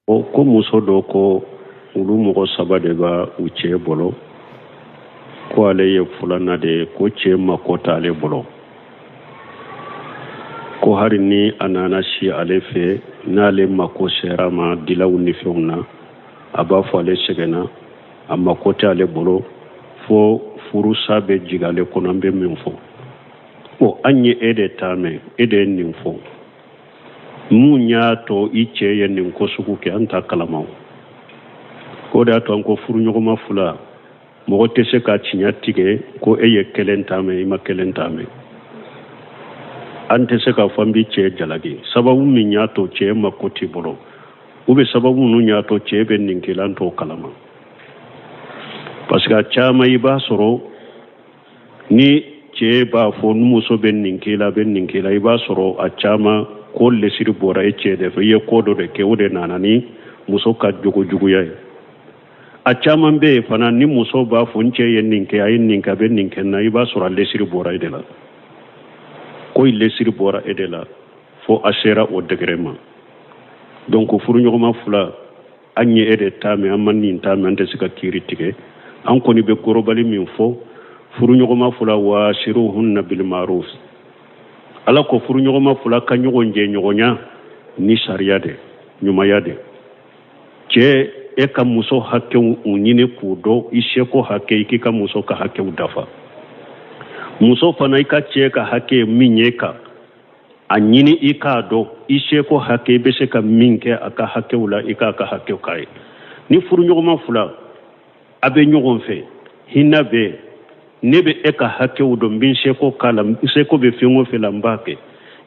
o ko muso dɔ ko olu mɔgɔ saba de b'a u cɛ bolo ko ale ye fulana de ye ko cɛ mako t'ale bolo ko hari ni a nana si ale fɛ n'ale mako sera ma dilaw ni fɛnw na a b'a fɔ ale sɛgɛnna a mako tɛ ale bolo fo furusa bɛ jigin ale kɔnɔ an bɛ min fɔ ko an ye e de ta mɛn e de ye nin fɔ mun y'a to i cɛ ye nin ko sugu kɛ an ta kalama o de y'a to an ko furuɲɔgɔnma fila mɔgɔ tɛ se ka tiɲɛ tigɛ ko e ye kelen ta mɛn i ma kelen ta mɛn an tɛ se k'a fɔ an bɛ cɛ jalaki sababu min y'a to cɛ mako t'i bolo ou bien sababu minnu y'a to cɛ bɛ nin kɛ an t'o kalama parce que a caman i b'a sɔrɔ ni cɛ b'a fɔ ni muso bɛ nin kɛ la bɛ nin kɛ la i b'a sɔrɔ a caman ko lesiri bɔra e cɛ de fɛ i ye ko dɔ de kɛ o de nana ni muso ka jogojuguya ye a caman bɛ yen fana ni muso b'a fɔ n cɛ ye nin kɛ a ye nin kɛ a bɛ nin kɛ na i b'a sɔrɔ a lesiri bɔra e de la ko lesiri bɔra e de la fo a sera o degere ma donc furuɲɔgɔnma fila an ye e de ta mɛn an ma nin ta mɛn an tɛ se ka kiiri tigɛ an kɔni bɛ kɔrɔbali min fɔ furuɲɔgɔnma fila waasiruhunna bil ma'ruf ala ko furuɲɔgɔnma fila ka ɲɔgɔn jɛ ɲɔgɔnya ni sariya de ɲumanya de cɛ e ka muso hakɛw u ɲini k'u dɔn i seko hakɛ i k'i ka muso ka hakɛw dafa muso fana i ka cɛ ka hakɛ min ye kan a ɲini i k'a dɔn i seko hakɛ i bɛ se ka min kɛ a ka hakɛw la i k'a ka hakɛw k'a ye ni furuɲɔgɔnma fila a bɛ ɲɔgɔn fɛ hinɛ bɛ ne bɛ e ka hakɛw dɔn n bɛ seko k'a la seko bɛ fɛn o fɛn la n b'a kɛ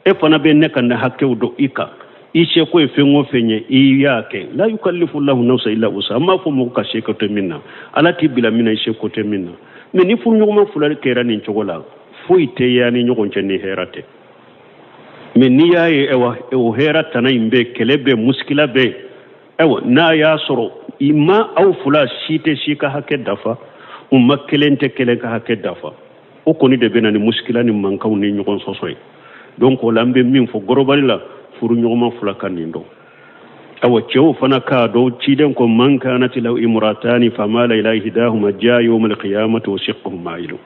e fana bɛ ne ka ne hakɛw dɔn i kan i seko ye fɛn o fɛn ye i y'a kɛ la yukallifu lahu nafsan illa wusaha an b'a fɔ mɔgɔ ka seko tɛ min na ala t'i bila min na i seko tɛ min na mais ni furuɲɔgɔnma fila kɛra nin cogo la foyi tɛ ye ani ɲɔgɔn cɛ ni hɛrɛ tɛ mais n'i y'a ye o hɛrɛ tana in bɛ kɛlɛ bɛ muskila bɛ n'a y'a sɔrɔ i ma aw fila si tɛ si ka hakɛ dafa u ma kelen tɛ kelen ka hakɛ dafa o kɔni de bɛ na ni muskila ni mankanw ni ɲɔgɔn sɔsɔ ye donc o la an bɛ min fɔ gɔrɔbali la furuɲɔgɔnma fila ka nin dɔn cɛw fana k'a dɔn ciden ko man kanat lahu imratani famala ila ihdahuma jaa yawm alqiyamati wa shiqquhum ma'ilun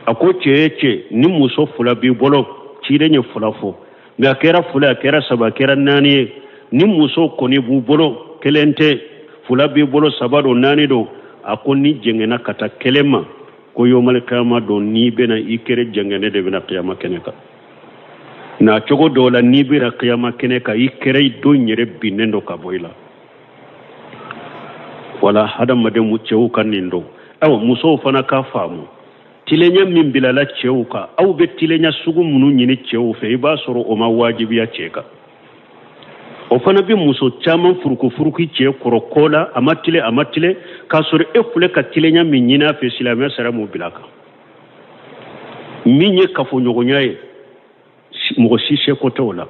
a ko cɛ ni muso fila b'i bolo ciden ye fila fɔ mais a kɛra fila a kɛra saba a kɛra naani ye ni muso kɔni b'u bolo kelen tɛ fila b'i bolo saba don naani don a ko ni jɛngɛnna ka taa kelen ma ko yawmal qiyama don n'i bɛna i kɛra jɛngɛnɛ de bɛna qiyama kɛnɛ kan na cogo dɔw la n'i bɛna qiyama kɛnɛ kan i kɛra i don yɛrɛ binnen dɔ ka bɔ i la wala hadamaden cɛw ka nin dɔn musow fana ka faamu tilenya min bilala cɛw kan aw bɛ tilenya sugu minnu ɲini cɛw fɛ i b'a sɔrɔ o ma wajibiya cɛ kan o fana bɛ muso caman furuku cɛ kɔrɔ kɔ la a ma tile k'a sɔrɔ e filɛ ka tilenya min ɲini a fɛ silamɛya sara m'o bila kan min ye kafoɲɔgɔnya ye mɔgɔ si seko tɛ o la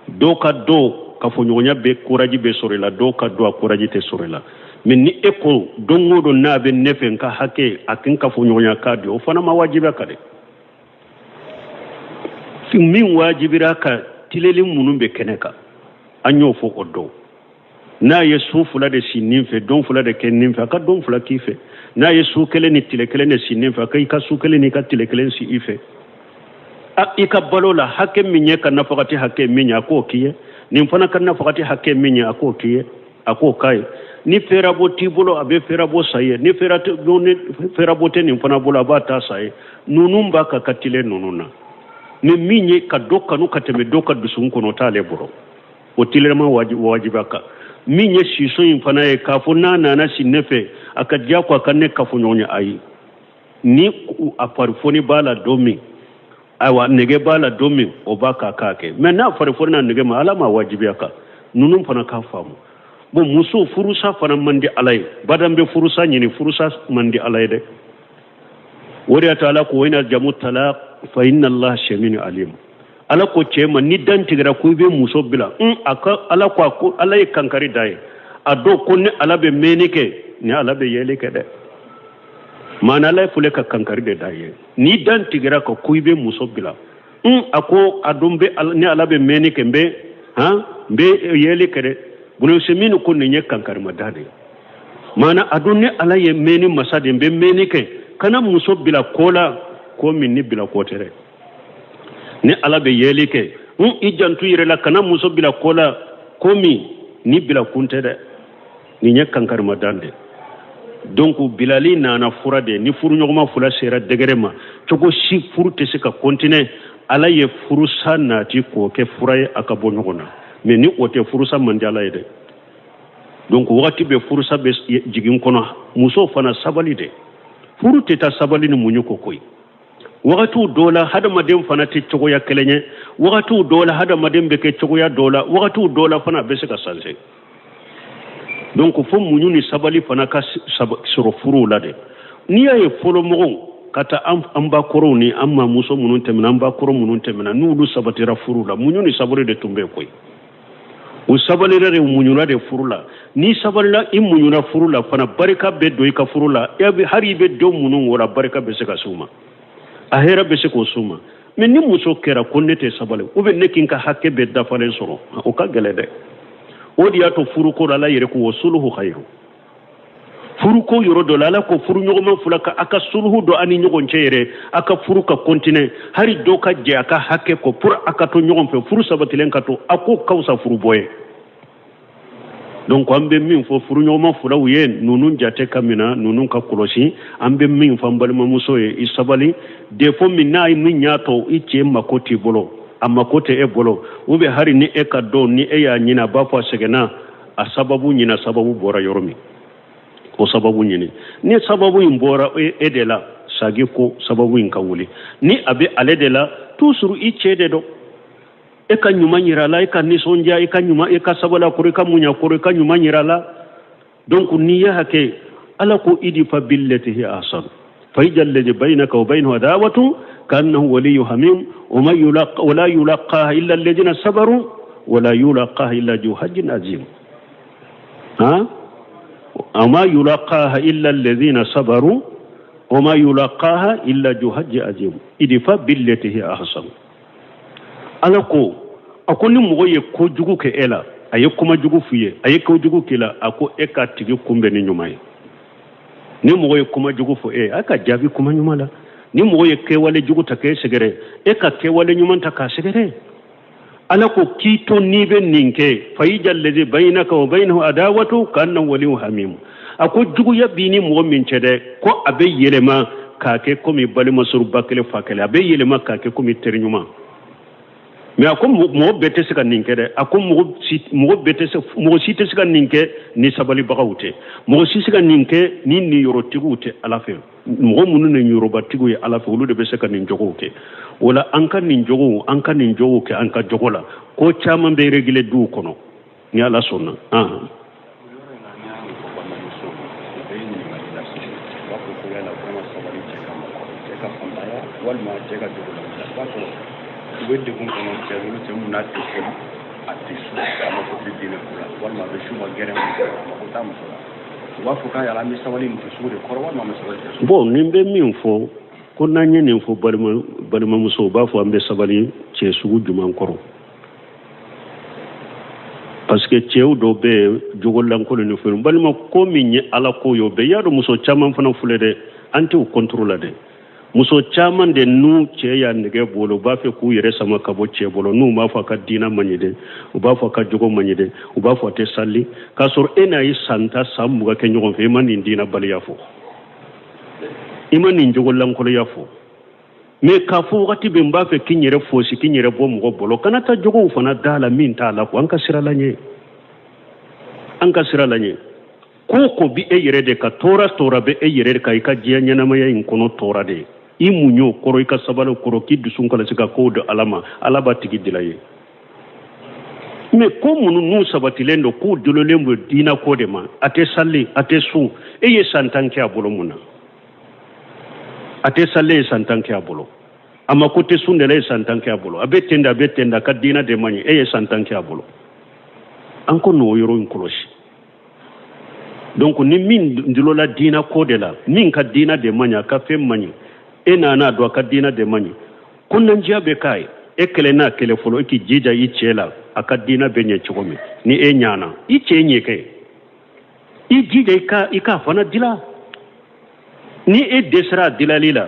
dɔw ka dɔw kafoɲɔgɔnya bɛ kuraji bɛ sɔrɔ i la dɔw ka dɔw a kuraji tɛ sɔrɔ i la mais ni e ko don o don n'a bɛ ne fɛ n ka hakɛ a k'i kafoɲɔgɔnya k'a di o fana ma wajibiya kan dɛ min wajibira ka tileli minnu bɛ kɛnɛ kan an y'o fɔ o dɔw n'a ye su fila de si nin fɛ don fila de kɛ nin fɛ a ka don fila k'i fɛ n'a ye su kelen ni tile kelen de si nin fɛ a ka i ka su kelen ni ka tile kelen si i fɛ i ka balo la hakɛ min ye ka nafagati hakɛ min ye a k'o k'i ye nin fana ka nafagati hakɛ min ye a k'o k'i ye a k'o k'a ye ni fɛrɛbɔ t'i bolo a bɛ fɛrɛbɔ sa ye ni fɛrɛbɔ tɛ nin fana bolo a b'a ta sa ye ninnu b'a ka tile ninnu na ni min ye ka dɔ kanu ka tɛmɛ dɔ ka dusukun kɔnɔ o t'ale bolo o tilema wajiba kan min ye siso in fana ye k'a fɔ n'a nana si ne fɛ a ka diya ko a ka ne kafoɲɔgɔnya ayi ni a farifoni b'a la don min ayiwa nege b'a la don min o b'a k'a kɛ mais n'a farifoni na nege ma ala ma wajibiya kan ninnu fana k'a faamu bon muso furusa fana man di ala ye badan bɛ furusa ɲini furusa man di ala ye dɛ o de y'a to ala ko wa ina jamu talaq fa inna allaha samiun alim ala ko cɛ ma ni dan tigɛra ko i bɛ muso bila ala ko ala ye kankari da ye a dɔw ko ni ala bɛ mɛnni kɛ ni ala bɛ yɛlɛ kɛ dɛ maana ala ye fule ka kankari de da ye ni dan tigɛra ka ko i bɛ muso bila a ko a don ni ala bɛ mɛnni kɛ n bɛ yɛlɛ kɛ dɛ bunu seminu ko ne kankar madade mana adonne ala ye meni masade be meni ke kana muso bila kola ko min ni bila kotere ne ala be yeli ke i jantu yire la kana muso bila kola ko mi ni bila kunte de ni nya kankar madande donc bilali nana fura de ni furu nyogoma fula sera degrema chogo si furu te se ka continue ala ye furu sana ti ko ke fura aka bo nyogona mais ni ote furu sa mandala yede donc wakati be furu sa be jigin kono muso fana sabali de furu te ta sabali ni munyo ko koy wakati dola hada madem fana te chogo ya kelenye wakati dola hada madem be ke chogo ya dola wakati dola fana be se ka sanse donc fo munyu ni sabali fana ka soro furu la de ni ay folo mo kata amba koro ni amma muso munun temina amba koro munun temina nulu sabatira furu la munyu ni sabali de tumbe koy o sabali re munyu la de furu la ni sabali la im munyu na furu la fana barika be do ka furu la ya be hari be do munun wala barika be se ka suma ahera be se ko suma mais ni muso kera konnete sabali o be nekin ka hakke be da falen soro o ka gele de odi ato furu ko la yere ko wasuluhu khairu furu ko yoro do la ko furu nyogoma fulaka aka sulhu do ani nyogon chere aka furu ka continue hari do ka je aka hakke ko pour aka to nyogon fe furu sabatilen ka to ako kausa furu boye donc ambe min fo furu nyogoma fula uye nunun jate kamina nunun ka kolosi ambe min fambal mamuso e isabali defo minai min nyato iche makoti bolo amma kote e bolo ube hari ni e ka do ni e ya nyina ba fa segena a sababu nyina sababu bora yoromi ko sababu nyini ni sababu imbora e de la sagi ko sababu in kawuli ni abe ale de la tusuru i chede do e ka nyuma nyira la e ka ni sonja e ka nyuma e ka sabala ko ka munya ko ka nyuma nyira la donc ni ya hake ala ko idi fa billatihi ahsan fa yajal bainaka wa bainahu adawatu كأنه ولي حميم ولا يلقاها إلا الذين صبروا ولا يلقاها إلا ذو حظ عظيم وما يلقاها إلا الذين صبروا وما يلقاها إلا ذو حظ عظيم ادفع بالتي هي أحسن alako akoni moye ko jugu ke ela aye kuma jugu fiye aye ko jugu kila ako eka tigi kumbe ni nyumaye ni moye kuma jugu fo aka jabi kuma nyumala ni moye ke wale jugu take segere e ka ke wale nyuman ta ka segere ala ko kito nibe ninke fayijal ladhi bainaka wa bainahu adawatu kana waliyu hamim ako jugu ya bini mo min cede ko abe yelema ka ke ko mi bali masur bakele fakele abe yelema ka ke ko mi ternyuma mais ako mo bete se kan ninke de ako mo bete se mo site se kan ninke ni sabali bagawute mo site kan ninke ni yorotigute ala fe mo munu ne yorobatigu ya ala fe wulu de be se kan ninjogo ke wala anka ninjogo ke anka jogola ko chama be regile du kono ni ala sonna wedde kun kono ceerno te mun naati ko atti su ama ko bidine kula wala be shuma gere ko tam so wa fu ka yala mi sawali mu suude ko wala ma sawali bon nimbe min fo ko nanye nin fo balma muso ba fo ambe sabali ce sugu juman koro parce que ceew do be jogolan ko ni fo balma ko min ala ko yo be yado muso chaman fana fulede anti o contrôle de muso chaman de nu ce ya nege bolo ba fe ku yere sama ka bo ce bolo nu ma fa ka dina manyide u ba fa ka jogo manyide u ba fa te salli ka sor ena yi santa sam ga ke nyogon fe man dina bali yafo imani jogo lan ko yafo me ka fo wakati be mba fe kinyere fosi kinyere bo mo bolo kana ta jogo fana dala min ta la ko an ka sira lanye ko bi e yere de ka tora be e yere ka ka jiya nyana maya in kono tora de imunyo koro ka sabalo koro kiddu sun kala sika ko de alaba tigi dilaye me ko munu nu sabatilendo ko dololembo dina ko de ma ate salli ate su e ye santanke abolo muna ate salle santanke abolo ama ko te sundele santanke abolo abetenda ka dina de mani e ye santanke abolo anko no yoro in koloshi donc ni min ndilola dina ko de la min ka dina de manya ka fe mani ena na do ka dina de mani kunnan jiabe kai e kele na kele folo ki jija yi chela aka dina be ɲɛ cogo min ni e ɲana I cɛ ɲɛ kɛ I jija I ka fana dila ni e dɛsɛra a dilali la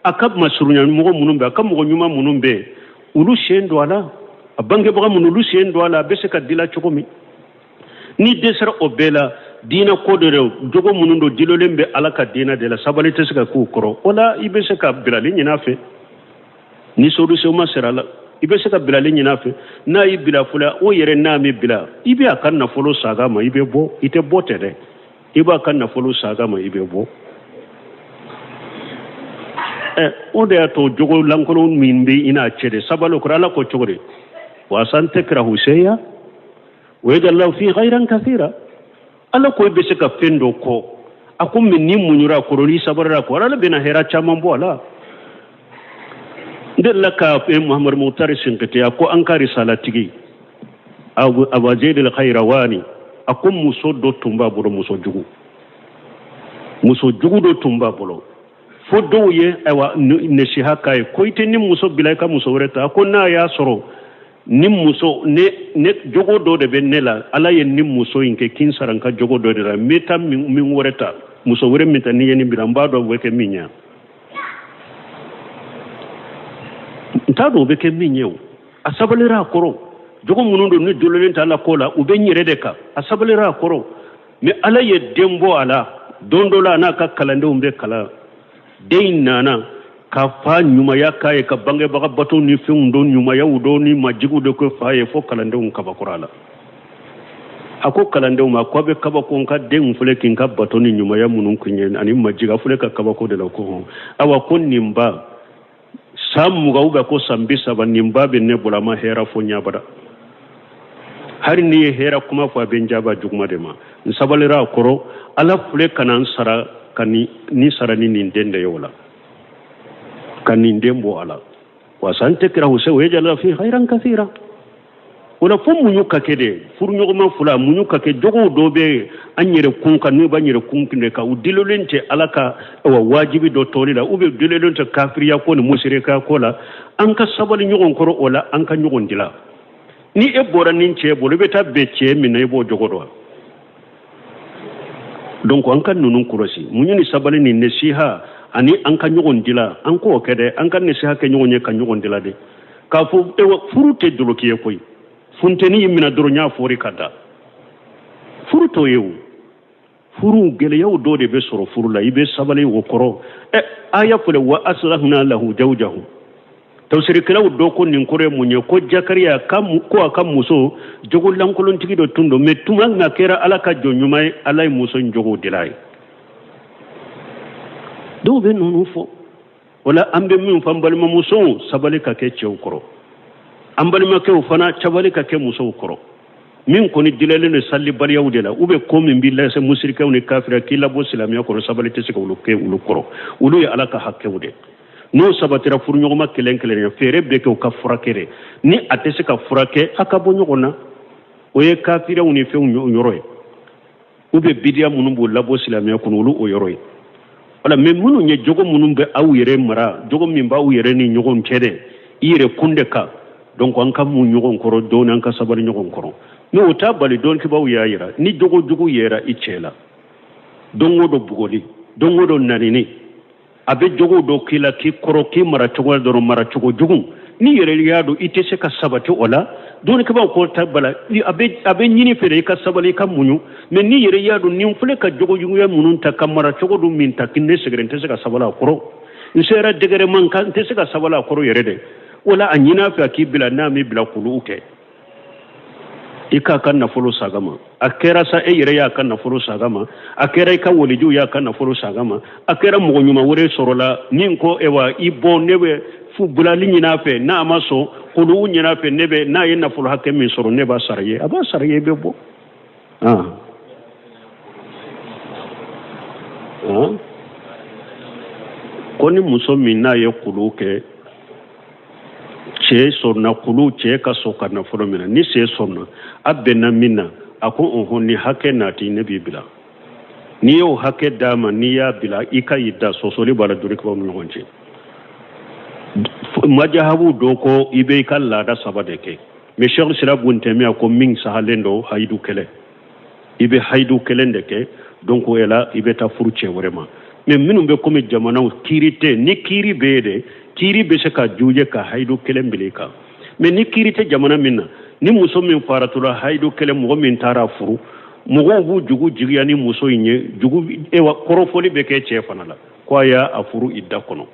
a ka masurunya mɔgɔ minnu bɛ a ka mɔgɔ ɲuman minnu bɛ olu sen don a la a bangebaga minnu olu sen don a la a bɛ se ka dila cogo min ni dɛsɛra o bɛɛ la diina ko de jogo minnu don dilolen bɛ ala ka diina de la sabali tɛ se ka k'u kɔrɔ o la I bɛ se ka bilali ɲin'a fɛ ni solution ma sera la I bɛ se ka bilali ɲin'a fɛ n'a y'i bila fɔlɔ o yɛrɛ n'a mi bila I bɛ a ka nafolo saga ma I bɛ bɔ I tɛ bɔ tɛ dɛ I b'a ka nafolo saga ma I bɛ bɔ o de y'a to jogo lankolon min bɛ I n'a cɛ de sabali kɔrɔ ala ko cogo di wa san takrahu shay'an wa yaj'al lahu fihi khayran kathira ala ko I bɛ se ka fɛn dɔ kɔ a ko min ni muɲura kɔrɔ ni sabarira kɔ ala bɛna hɛrɛ caman bɔ a la ndella ka Muhammad Muhtar Sinkete a ko an ka risala tigi Abu Zaid al-Khairawani a ko muso dɔ tun b'a bolo muso jugu dɔ tun b'a bolo fo dɔw ye ayiwa nasiha k'a ye ko I tɛ ni muso bila I ka muso wɛrɛ ta a ko n'a y'a sɔrɔ ni muso ne jogo dɔ de bɛ ne la ala ye ni muso in kɛ kin sara n ka jogo dɔ de la n bɛ taa min wɛrɛ ta muso wɛrɛ min ta ni ye nin bila n b'a dɔn o bɛ kɛ min ɲɛ n t'a dɔn o bɛ kɛ min ɲɛ o a sabalira a kɔrɔ jogo minnu don ni jololen t'a la ko la u bɛ n yɛrɛ de kan a sabalira a kɔrɔ mais ala ye den bɔ a la don dɔ la a n'a ka kalandenw bɛ kalan den nana ka fa ɲumaya k'a ye ka bangebaga bato ni fɛnw don ɲumayaw don ni majigiw de ko fa ye fo kalandenw kabakɔrɔ a la a ko kalandenw ma ko a bɛ kabako n ka den filɛ k'i ka bato ni ɲumaya minnu kun ye ani majigi a filɛ ka kabako de la ko hɔn awa ko nin ba san 20 bɛ ko san 30 nin ba bɛ ne bolo a ma hɛrɛ fo ɲabada hari ni ye hɛrɛ kuma fɔ a bɛ n jaba juguma de ma n sabalira a kɔrɔ ala filɛ ka na n sara ka ni sara ni nin den de ye o la ka nin den bɔ a la wa san takrahu shay'an wa yaj'al lahu fihi khayran kathira o la fo muɲu ka kɛ de furuɲɔgɔnma fila muɲu ka kɛ jogow dɔ bɛ an yɛrɛ kun kan n'u b'an yɛrɛ kun de kan u dilolen tɛ ala ka wajibi dɔ tɔɔri la u bɛ dilolen tɛ kafiriya ko ni musirika ko la an ka sabali ɲɔgɔn kɔrɔ o la an ka ɲɔgɔn dila ni e bɔra nin cɛ bolo i bɛ taa bɛn cɛ min na i b'o jogo dɔn donc an ka ninnu kɔlɔsi muɲu ni sabali ni nasiha ani an ka ɲɔgɔn dila an k'o kɛ dɛ an ka nasiha kɛ ɲɔgɔn ye ka ɲɔgɔn dila de k'a fɔ furu tɛ doloki ye koyi funteni y'i minɛ dɔrɔn y'a fɔri ka da furu t'o ye o furu gɛlɛyaw dɔw de bɛ sɔrɔ furu la i bɛ sabali o kɔrɔ aya fɔlɔ wa aslahna lahu zawjahu tafsirikɛlaw dɔ ko nin kɔrɔ ye mun ye ko Jakariya ko a ka muso jogo lankolontigi dɔ tun don mais tuma min a kɛra ala ka jɔn ɲuman ye ala ye muso in jogo dila ye dɔw bɛ ninnu fɔ wala an bɛ min fɔ an balimamusow sabali ka kɛ cɛw kɔrɔ an balimakɛw fana sabali ka kɛ musow kɔrɔ min kɔni dilalen don salibaliyaw de la ou bien ko min b'i lase musirikɛw ni kafira k'i labɔ silamɛya kɔrɔ sabali tɛ se ka olu kɛ olu kɔrɔ olu ye ala ka hakɛw de n'o sabatira furuɲɔgɔnma kelen kelen fɛɛrɛ bɛ kɛ u ka furakɛ de ni a tɛ se ka furakɛ a ka bɔ ɲɔgɔn na o ye kafiraw ni fɛnw yɔrɔ ye ou bien bidiya minnu b'u labɔ silamɛya kɔnɔ olu o yɔrɔ ye wala mais minnu ye jogo minnu bɛ aw yɛrɛ mara jogo min b'aw yɛrɛ ni ɲɔgɔn cɛ dɛ i yɛrɛ kun de kan donc an ka mun ɲɔgɔn kɔrɔ dɔɔni an ka sabali ɲɔgɔn kɔrɔ mais o t'a bali dɔɔni kibaw y'a yira ni jogo jugu yɛra i cɛ la don o dɔ bugɔli don o dɔ nanini a bɛ jogo dɔ k'i la k'i kɔrɔ k'i mara cogo la dɔrɔn mara cogo jugu ni yɛrɛ y'a dɔn i tɛ se ka sabati o la dɔɔni kibaw ko ta bala a bɛ ɲini fɛ i ka sabali i ka muɲu mais ni yɛrɛ y'a dɔn nin filɛ ka jogo juguya minnu ta ka mara cogo dɔ min ta k'i ne sɛgɛrɛ n tɛ se ka sabali a kɔrɔ n sera dɛgɛrɛ man kan n tɛ se ka sabali a kɔrɔ yɛrɛ dɛ wala a ɲin'a fɛ a k'i bila n'a m'i bila k'olu kɛ i k'a ka nafolo saga ma a kɛra sa e yɛrɛ y'a ka nafolo saga ma a kɛra i ka walijuw y'a ka nafolo saga ma a kɛra mɔgɔ ɲuman wɛrɛ sɔrɔla min ko ewa i bɔ ne bɛ bulali ɲin'a fɛ n'a ma sɔn k'olu ɲin'a fɛ ne bɛ n'a ye nafolo hakɛ min sɔrɔ ne b'a sara i ye a b'a sara i ye i bɛ bɔ ko ni muso min n'a ye kulu kɛ cɛ sɔnna kulu cɛ ka sɔn ka nafolo min na ni cɛ sɔnna a bɛnna min na a ko ni hakɛ nati ne b'i bila n'i y'o hakɛ d'a ma n'i y'a bila i ka y'i da sɔsɔli b'a la dɔrɔkibaw ni ɲɔgɔn cɛ majahabu dɔ ko i bɛ i ka laada saba de kɛ mais cheikh islam buntemia ko min sahalendo haydu kele ibe haydu kelende ke donc ela ibe ta furuche vraiment mais minum be comme jamana kirite ni kiri bede kiri be se ka juje ka haydu kelembilika mais ni kirite jamana minna ni muso min faratula haydu kele mo min tara furu mo bu jugu jigiya ni muso inye jugu ewa korofoli be ke che fanala ko ya afuru idda kono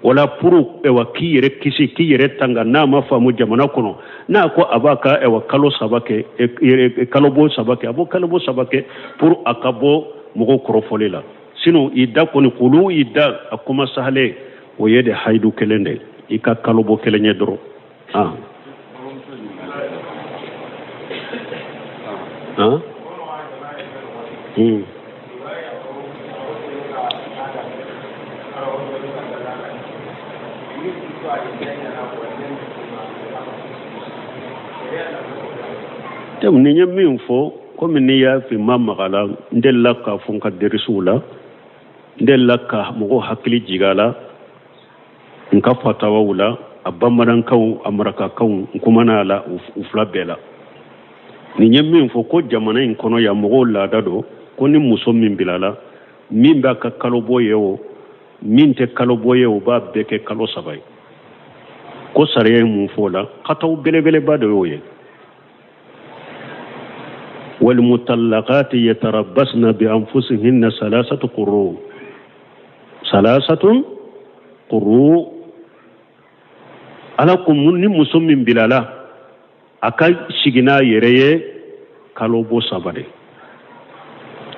wala puru ewa kiyere kisi kiyere tanga na mafamu jamana kono na ko abaka ewa kalo sabake kalobo sabake abo kalobo sabake pour akabo mugo korofoli la sino idda kono kulu idda akuma sahale o yede haydu kelende ika kalobo kelenye doro tem ni nyam min fo comme ni ya fi mamagala ndella ka fonka derisula ndella ka mugo hakili jigala nka fatawa wula abamaran kaw amaraka kaw kumana la ufla bela ni nyam min fo ko jamana in kono ya mugo la dado ko ni muso min bilala min ba ka kalobo yewo min te kalobo yewo ba beke kalo sabai ko sariya mun fola khataw belebele ba do yoye wal mutallaqat yatarabbasna bi anfusihinna salasatu quru ala ko mun ni musumin bilala aka shigina yereye kalobo sabade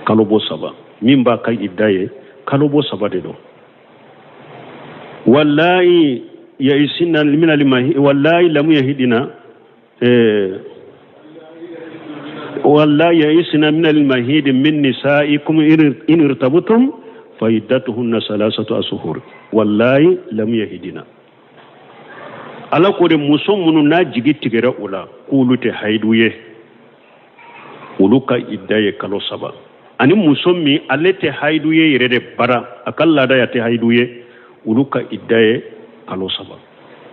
kalobo saba min ba kai iddaye kalobo sabade do wallahi يئسنا من المهيد والله لم يهدنا والله يئسنا من المهيد من نسائكم إن ارتبتم فعدتهن 3 أشهر والله لم يهدنا ala ko de muso munu na jigi tigere ula kulute hayduye uluka iddaye kalo saba ani muso mi alete hayduye yere bara akalla da yate hayduye uluka iddaye kalo saba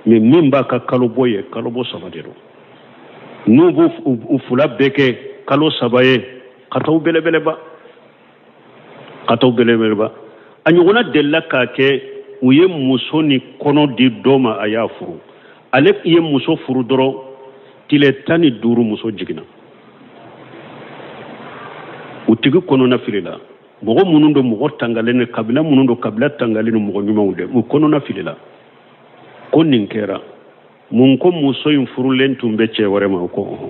mais min ba ka kalo boye kalo bo saba de do nubu ufula beke kalo saba ye kataw belebele ba anyuguna della ka ke uye muso ni kono di doma aya furu ale ye muso furu doro tile tani duru muso jigina utigi kono na filila mogo munundo mogo tangalene kabila munundo kabila tangalene mogo nyumawde mu kono na filila ko ninkera mun ko muso yin furulen tumbe cewore ma ko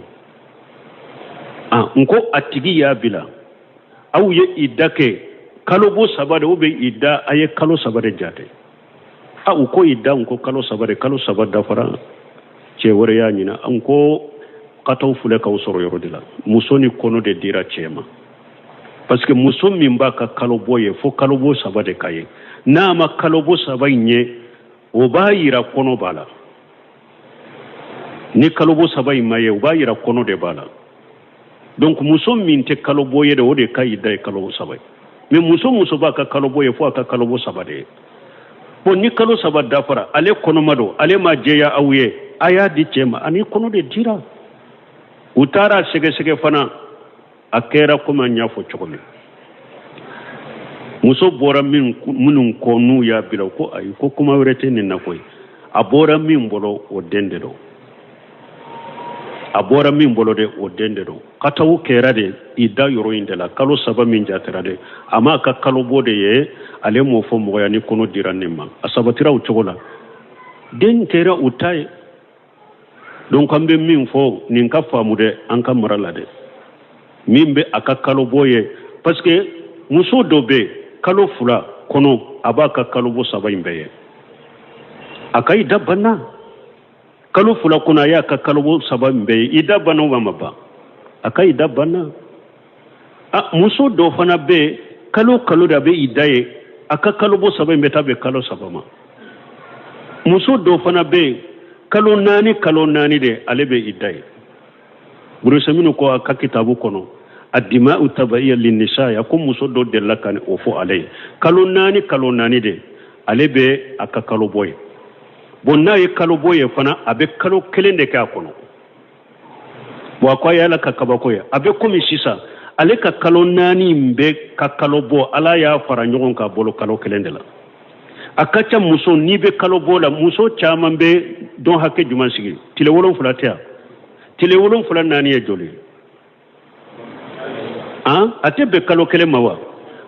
nko atigi ya bila aw ye idake kalobo sabade obe idda aye kalo sabade jate uko idda nko kalo sabada fara cewore ya nyina nko kataw fule ka usoro yorodila muso ni kono de dira chema parce que muso mimba ka kalobo ye fo kalobo sabade kaye na ma kalobo sabaye o bayira kono bala ni kalobo sabai maye o bayira kono de bala donc muso min te kalobo ye de o de kai dai kalobo sabai mais muso ba ka kalobo ye fo ka kalobo sabade bon ni kalo sabada fara ale kono mado ale ma jeya awye aya di chema ani kono de dira utara sege fana akera kuma nyafo chokomi muso bora min munun konu ya bila ko ay ko kuma wurete ni nakoy abora min bolo o dende do katawu kerade ida yoro indela kalo saba min jaterade ama ka kalo bode ye ale mo fo mo ya ni kono diranima asabatira u chogola den tera utai donc ambe min fo nin ka famude an ka maralade mimbe aka kalo boye parce que muso dobe kalo fula kono abaka kalo bo saba imbeye akai dabana kalo fula kuna ya ka kalo bo saba imbeye idabana wa maba akai dabana muso do fana be kalo da be idaye aka kalo bo saba imbeta be kalo saba ma muso do fana be kalo nani de alebe idaye burusaminu ko aka kitabu kono الدماء التبعية للنساء يكون مسودو دلا كان اوفو عليه كالو ناني دي علي بي اكا كالو بوي بونا يكالو بوي فانا ابي كالو كلين دي كاكونو wa ko yala ka kabako ya abe komi sisa ale ka kalo nani mbe ka kalo bo ala ya fara nyogon ka bolo kalo kelendela akacha muso ni be kalo bo la muso chama be don hakke juman sigi tile wolon fulatia tile wolon fulan nani e joli ate be kalo kele mawa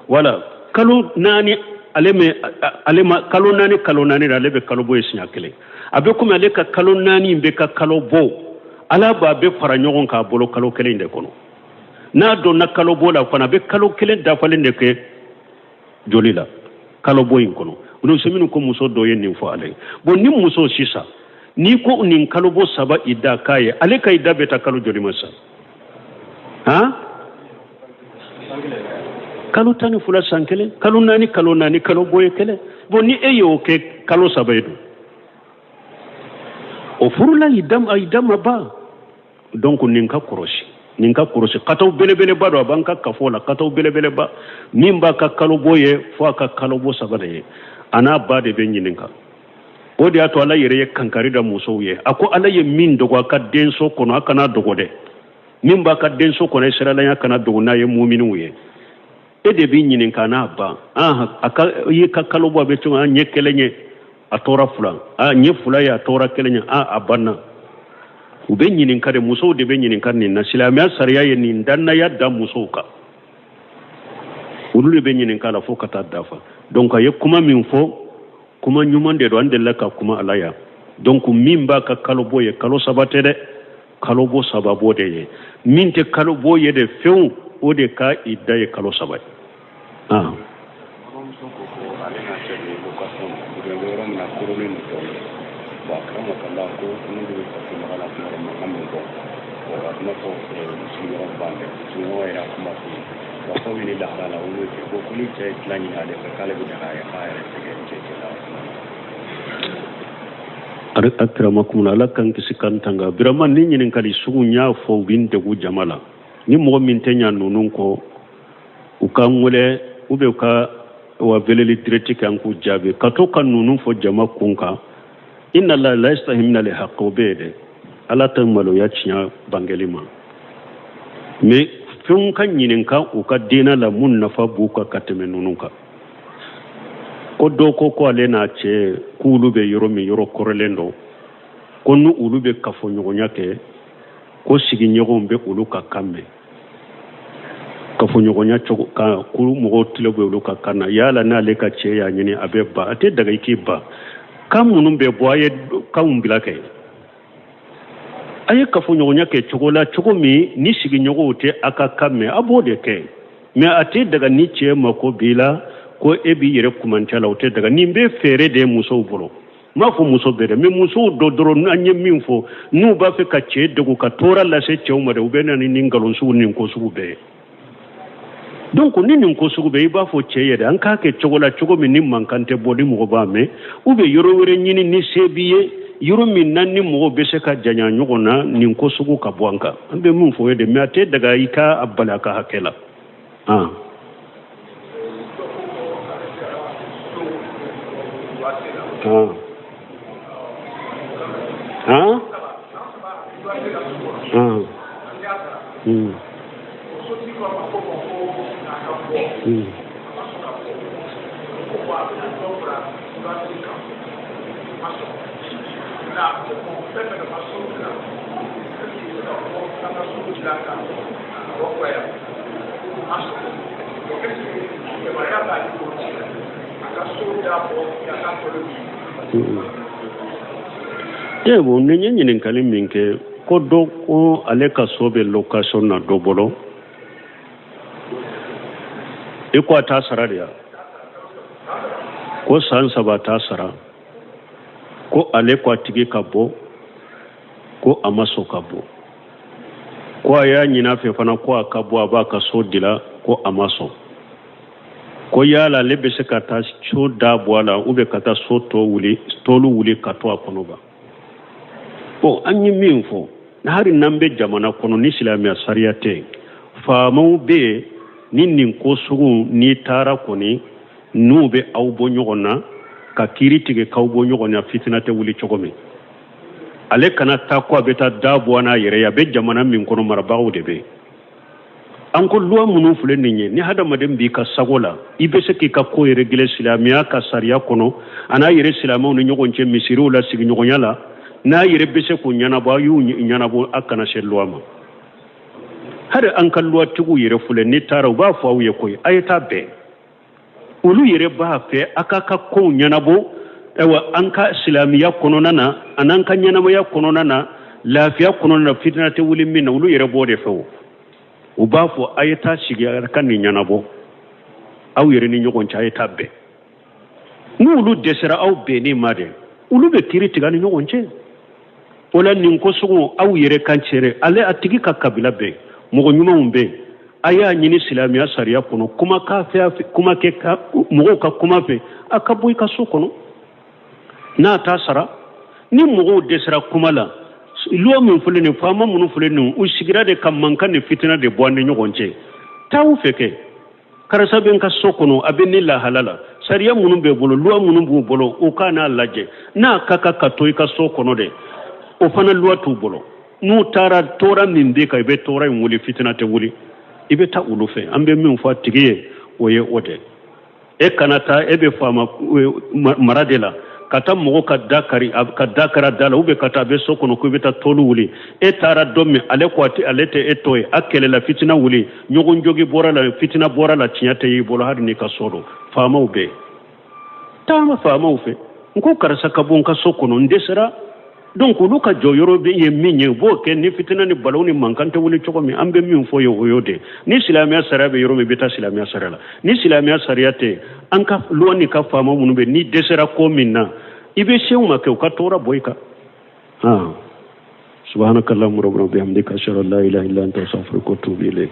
wala kalo nani alema kalo nani ale be kalo bo esinya kele abe komi ale ka kalo nani mbe ka kalo bo ala ba be fara nyogon ka bolo kalo kele inde kono na do na kalo bo la fana be kalo kele da falen de ke joli la kalo bo in kono uno seminu ko muso do yen nin fo ale bon ni muso sisa ni ko nin kalo bo saba ida kaye ale kay da beta kalo joli masa kalo tani fula sankele kalo nani kalo boye kele bon ni eyo ke kalo saba edo o furula idam ba donc nin ka korosi kataw belebele ba do banka kafola kataw belebele ba nimba ka kalo boye fo ka kalo bo saba de ana ba de ben yininka o de ato ala yere kankari da muso ye ako ala ye min dogo ka denso kono akana dogo de min ba ka denso kono sirala ya kana dogo na ye mu'minu ye e de bi yininka na ba aka ye ka kalo bo be tuma nye kelenye atora fula nye fula ya atora kelenye abanna ube yininka de muso de be yininka ni na silamiya sariya ye ni danna ya da muso ka ulu be yininka la fo kata dafa donc ye kuma min fo kuma nyuman de do andella ka kuma alaya donc min ba ka kalo boye kalo sabate de kalo bo sababo de ye min te kalo boye de few o de ka idaye kalo sabay akramakum ala kan kisi kantanga birama ni nyinin kali sugu nya fo winde gu jamala ni mo min tenya nunun ko ukangule ube ka wa veleli direct kan ku jabe kato kan nunun fo jama kunka inna la yastahimna li haqqubede ala tamalo ya cinya bangelima me fun kan nyinin ka uka dina la mun nafa buka kateme nunun ka ko do ko ale na che kulu be yoro mi yoro korelendo ko nu ulu be kafo nyogonya ke ko sigi nyogon be ulu ka kamme kafo nyogonya chogo ka kulu mo tilo be ulu ka kana yala na le ka che ya nyini abeba ate daga ikiba kamunun be boye kawumbila ke aye kafo nyogonya ke chogo la chogo mi ni sigi nyogo te aka kamme abode ke me ate daga ni che mako bila ko ebi yere kumantala ote daga nimbe fere de muso bolo ma fo muso bere me muso do doro anye minfo nu ba fe ka che de ko ka tora la se che umare ubena ni ngalon su nin ko su be donc ni nin ko su be ba fo che yede an ka ke chogola chogo mi nim mankante bodi mo ba me ube yoro were nyini ni sebiye yoro min nan ni mo be se ka janya nyogona nin ko su ka bwanka ambe mun fo yede me ate daga ika abala ka hakela Bon, nous avons que Kodo ko aleka sobe location na dobolo. Iko ta sararia. Ko sansa ba ta sara. Ko aleko tigi kabo. Ko amaso kabo. Ko ya nyina fe fana ko akabo abaka so dila ko amaso. Ko yala lebe se kata cho da bwala ube kata so to wuli tolu wuli kato akonoba. Bon, anyi minfo hari nambe jamana kono ni silamiya sariyate faamaw be nin ko sugu ni tara koni nube awbo nyogona ka kiritige kawbo nyogona fitinate wuli chogomi ale kana taa ko a bɛ taa da bɔ n'a yɛrɛ ye a bɛ jamana min kɔnɔ marabagaw de bɛ an ko loi minnu filɛ nin ye ni hadamaden b'i ka sago la i bɛ se k'i ka ko régler silamɛya ka sariya kɔnɔ a n'a yɛrɛ silamɛw ni ɲɔgɔn cɛ misiriw la sigiɲɔgɔnya la n'a yɛrɛ bɛ se k'o ɲɛnabɔ a y'u ɲɛnabɔ a kana se loi ma hali an ka loi tigiw yɛrɛ filɛ n'i taara u b'a fɔ aw ye koyi a ye taa bɛn olu yɛrɛ b'a fɛ a k'a ka kow ɲɛnabɔ ewa an ka silamɛya kɔnɔna na an'an ka ɲɛnamaya kɔnɔna na lafiya kɔnɔna na fitina tɛ wuli min na olu yɛrɛ b'o de fɛ o u b'a fɔ a ye taa sigi a ka nin ɲɛnabɔ aw yɛrɛ ni ɲɔgɔn cɛ a ye taa bɛn n'olu dɛsɛra aw bɛnni ma dɛ olu bɛ kiiri tigɛ ni ɲɔgɔn cɛ o la nin kosɔn aw yɛrɛ kan cɛrɛ ale a tigi ka kabila bɛn mɔgɔ ɲumanw bɛn a y'a ɲini silamɛya sariya kɔnɔ kuma k'a fɛ kuma kɛ mɔgɔw ka kuma fɛ a ka bɔ i ka so kɔnɔ n'a t'a sara ni mɔgɔw dɛsɛra kuma la loi min filɛ nin faama minnu filɛ nin u sigira de ka mankan ni fitina de bɔ an ni ɲɔgɔn cɛ t'aw fɛ kɛ karisa bɛ n ka so kɔnɔ a bɛ ne lahala la sariya minnu bɛ bolo loi minnu b'u bolo o k'a n'a lajɛ n'a ka kan ka to i ka so kɔnɔ dɛ o fana loi t'u bolo n'u taara tɔɔrɔ min bɛ kan i bɛ tɔɔrɔ in wuli fitina tɛ wuli i bɛ taa olu fɛ an bɛ min fɔ a tigi ye o ye o de e kana taa e bɛ faama mara de la ka taa mɔgɔ ka da kari da la ka taa a bɛ so kɔnɔ ko i bɛ taa tɔlu wuli e taara dɔ min ale ko ale tɛ e tɔ ye a kɛlɛla fitina wuli ɲɔgɔn jogi bɔra la fitina bɔra la tiɲɛ tɛ y'i bolo hali n'i ka so dɔn faamaw bɛ yen taama faamaw fɛ n ko karisa ka bɔ n ka so kɔnɔ n dɛsɛra donc olu ka jɔyɔrɔ bɛ ye min ye u b'o kɛ ni fitina ni balawu ni mankan tɛ wuli cogo min an bɛ min fɔ ye o y'o de ni silamɛya sariya bɛ yɔrɔ min i bɛ taa silamɛya sariya la ni silamɛya sariya tɛ an ka loi ni ka faama minnu bɛ ni dɛsɛra ko min na i bɛ se u ma kɛ u ka tɔɔrɔ bɔ i kan subhanakallahumma rabbana bihamdika ashhadu an la ilaha illa anta astaghfiruka wa atubu ilayk